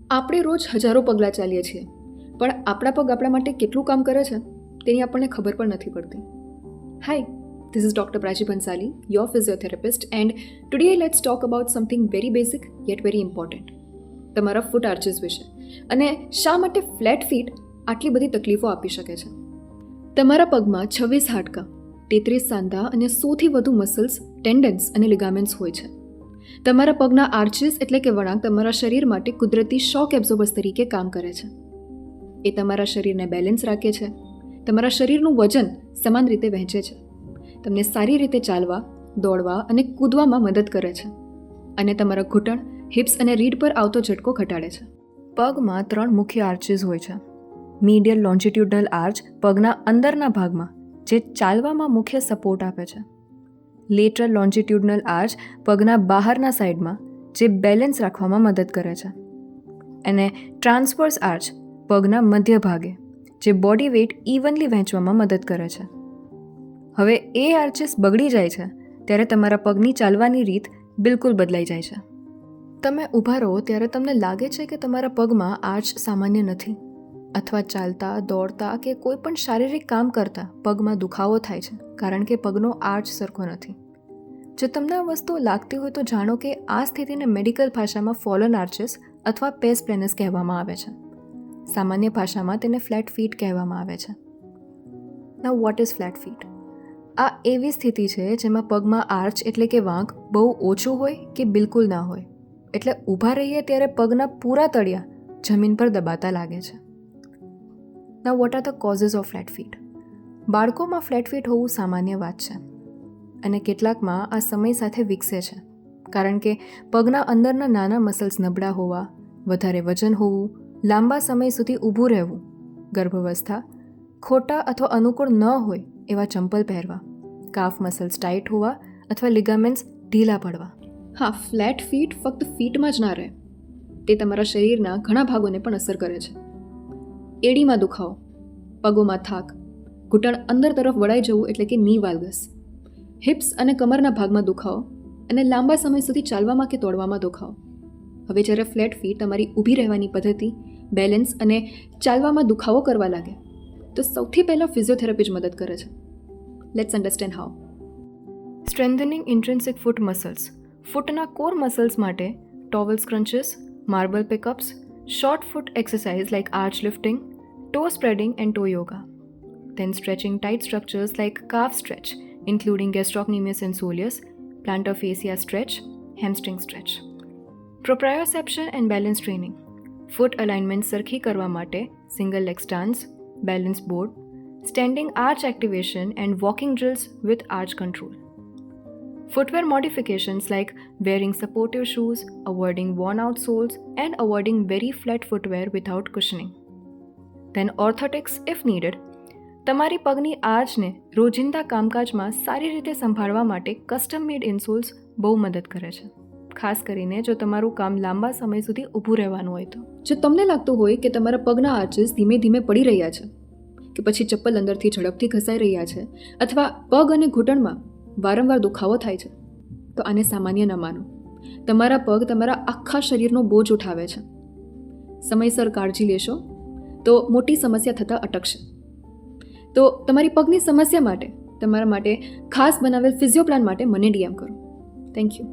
આપણે રોજ હજારો પગલાં ચાલીએ છીએ, પણ આપણા પગ આપણા માટે કેટલું કામ કરે છે તેની આપણને ખબર પણ નથી પડતી. હાય, this is Dr. Prachi Bhansali, your physiotherapist, and today let's talk about something very basic yet very important. તમારા ફૂટ આર્ચીસ વિશે, અને શા માટે ફ્લેટ ફીટ આટલી બધી તકલીફો આપી શકે છે. તમારા પગમાં 26 હાડકાં, 33 સાંધા અને 100થી વધુ મસલ્સ, ટેન્ડન્સ અને લિગામેન્ટ્સ હોય છે. તમારા પગના આર્ચીસ એટલે કે વળાંક તમારા શરીર માટે કુદરતી શોક એબ્ઝોર્બર્સ તરીકે કામ કરે છે. એ તમારા શરીરને બેલેન્સ રાખે છે, તમારા શરીરનું વજન સમાન રીતે વહેંચે છે, તમને સારી રીતે ચાલવા, દોડવા અને કૂદવામાં મદદ કરે છે, અને તમારા ઘૂંટણ, હિપ્સ અને રીઢ પર આવતો ઝટકો ઘટાડે છે. પગમાં 3 મુખ્ય આર્ચીસ હોય છે. મીડિયલ લોન્જિટ્યુડનલ આર્ચ પગના અંદરના ભાગમાં, જે ચાલવામાં મુખ્ય સપોર્ટ આપે છે. લેટરલ લોન્જિટ્યુડનલ આર્ચ પગના બહારના સાઈડમાં, જે બેલેન્સ રાખવામાં મદદ કરે છે. અને ટ્રાન્સવર્સ આર્ચ પગના મધ્ય ભાગે, જે બોડી વેઇટ ઇવનલી વહેંચવામાં મદદ કરે છે. હવે એ આર્ચીસ બગડી જાય છે ત્યારે તમારા પગની ચાલવાની રીત બિલકુલ બદલાઈ જાય છે. તમે ઊભા રહો ત્યારે તમને લાગે છે કે તમારા પગમાં આર્ચ સામાન્ય નથી, અથવા ચાલતા, દોડતા કે કોઈ પણ શારીરિક કામ કરતાં પગમાં દુખાવો થાય છે કારણ કે પગનો આર્ચ સરખો નથી. જો તમને આ વસ્તુ લાગતી હોય તો જાણો કે આ સ્થિતિને મેડિકલ ભાષામાં ફોલન આર્ચીસ અથવા પેસ પ્લેનસ કહેવામાં આવે છે. સામાન્ય ભાષામાં તેને ફ્લેટ ફીટ કહેવામાં આવે છે. Now what is flat feet? આ એવી સ્થિતિ છે જેમાં પગમાં આર્ચ એટલે કે વાંક બહુ ઓછું હોય કે બિલકુલ ના હોય, એટલે ઊભા રહીએ ત્યારે પગના પૂરા તળિયા જમીન પર દબાતા લાગે છે. Now what are the causes of flat feet? બાળકોમાં ફ્લેટ ફીટ હોવું સામાન્ય વાત છે, અને કેટલાકમાં આ સમય સાથે વિકસે છે, કારણ કે પગના અંદરના નાના મસલ્સ નબળા હોવા, વધારે વજન હોવું, લાંબા સમય સુધી ઊભું રહેવું, ગર્ભાવસ્થા, ખોટા અથવા અનુકૂળ ન હોય એવા ચંપલ પહેરવા, કાફ મસલ્સ ટાઈટ હોવા અથવા લિગામેન્ટ્સ ઢીલા પડવા. હા, ફ્લેટ ફીટ ફક્ત ફીટમાં જ ના રહે, તે તમારા શરીરના ઘણા ભાગોને પણ અસર કરે છે. એડીમાં દુખાવો, પગોમાં થાક, ઘૂંટણ અંદર તરફ વળાઈ જવું એટલે કે ની વાલ્ગસ, હિપ્સ અને કમરના ભાગમાં દુખાવો, અને લાંબા સમય સુધી ચાલવામાં કે દોડવામાં દુખાવો. હવે જ્યારે ફ્લેટ ફીટ તમારી ઊભી રહેવાની પદ્ધતિ, બેલેન્સ અને ચાલવામાં દુખાવો કરવા લાગે તો સૌથી પહેલાં ફિઝિયોથેરાપી જ મદદ કરે છે. Let's understand how. Strengthening intrinsic foot muscles. ફૂટના કોર મસલ્સ માટે towel scrunches, marble pickups, short foot exercise like arch lifting, toe spreading and toe yoga. Then stretching tight structures like calf stretch, including gastrocnemius and soleus, plantar fascia stretch, hamstring stretch. Proprioception and balance training. Foot alignment સરખી કરવા માટે single leg stance, balance board, standing arch activation and walking drills with arch control. Footwear modifications like wearing supportive shoes, avoiding worn out soles and avoiding very flat footwear without cushioning. Then orthotics if needed. તમારી પગની આર્ચને રોજિંદા કામકાજમાં સારી રીતે સંભાળવા માટે custom મેડ ઇન્સોલ્સ બહુ મદદ કરે છે, ખાસ કરીને જો તમારું કામ લાંબા સમય સુધી ઊભું રહેવાનું હોય તો. જો તમને લાગતું હોય કે તમારા પગના આર્ચીસ ધીમે ધીમે પડી રહ્યા છે, કે પછી ચપ્પલ અંદરથી ઝડપથી ઘસાઈ રહ્યા છે, અથવા પગ અને ઘૂંટણમાં વારંવાર દુખાવો થાય છે, તો આને સામાન્ય ન માનો. તમારા પગ તમારા આખા શરીરનો બોજ ઉઠાવે છે. સમયસર કાળજી લેશો તો મોટી સમસ્યા થતાં અટકશે. તો તમારી પગની સમસ્યા માટે તમારા માટે ખાસ બનાવેલ ફિઝિયો પ્લાન માટે મને ડીએમ કરો. Thank you.